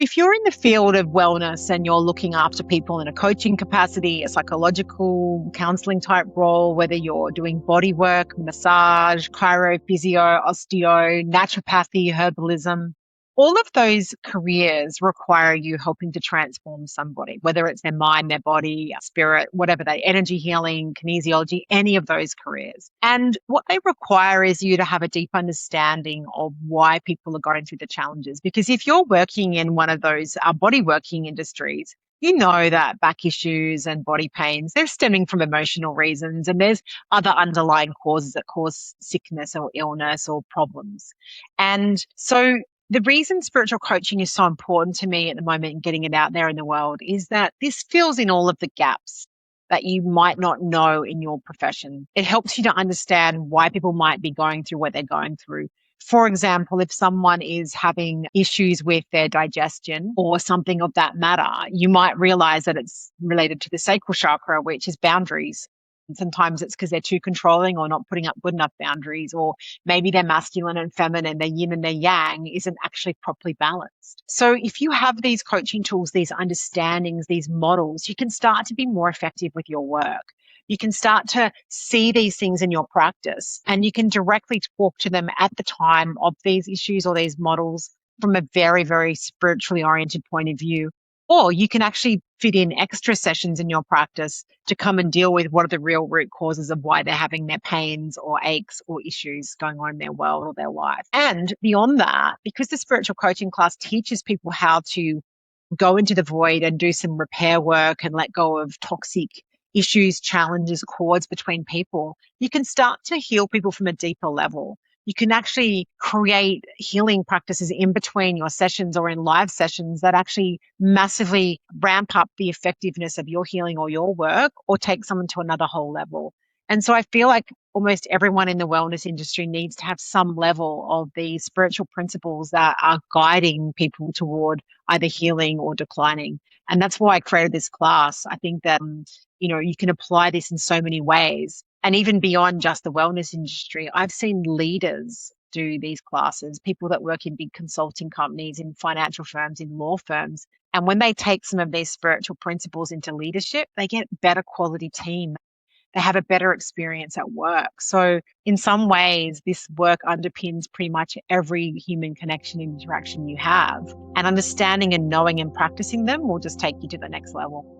If you're in the field of wellness and you're looking after people in a coaching capacity, a psychological counseling type role, whether you're doing body work, massage, chiro, physio, osteo, naturopathy, herbalism, all of those careers require you helping to transform somebody, whether it's their mind, their body, spirit, whatever they, energy healing, kinesiology, any of those careers. And what they require is you to have a deep understanding of why people are going through the challenges. Because if you're working in one of those body working industries, you know that back issues and body pains, they're stemming from emotional reasons, and there's other underlying causes that cause sickness or illness or problems. And so the reason spiritual coaching is so important to me at the moment and getting it out there in the world is that this fills in all of the gaps that you might not know in your profession. It helps you to understand why people might be going through what they're going through. For example, if someone is having issues with their digestion or something of that matter, you might realize that it's related to the sacral chakra, which is boundaries. Sometimes it's because they're too controlling or not putting up good enough boundaries, or maybe their masculine and feminine, their yin and their yang isn't actually properly balanced. So if you have these coaching tools, these understandings, these models, you can start to be more effective with your work. You can start to see these things in your practice, and you can directly talk to them at the time of these issues or these models from a very, very spiritually oriented point of view. Or you can actually fit in extra sessions in your practice to come and deal with what are the real root causes of why they're having their pains or aches or issues going on in their world or their life. And beyond that, because the spiritual coaching class teaches people how to go into the void and do some repair work and let go of toxic issues, challenges, cords between people, you can start to heal people from a deeper level. You can actually create healing practices in between your sessions or in live sessions that actually massively ramp up the effectiveness of your healing or your work, or take someone to another whole level. And so I feel like almost everyone in the wellness industry needs to have some level of these spiritual principles that are guiding people toward either healing or declining. And that's why I created this class. I think that, you can apply this in so many ways. And even beyond just the wellness industry, I've seen leaders do these classes, people that work in big consulting companies, in financial firms, in law firms. And when they take some of these spiritual principles into leadership, they get better quality team. They have a better experience at work. So in some ways, this work underpins pretty much every human connection and interaction you have. And understanding and knowing and practicing them will just take you to the next level.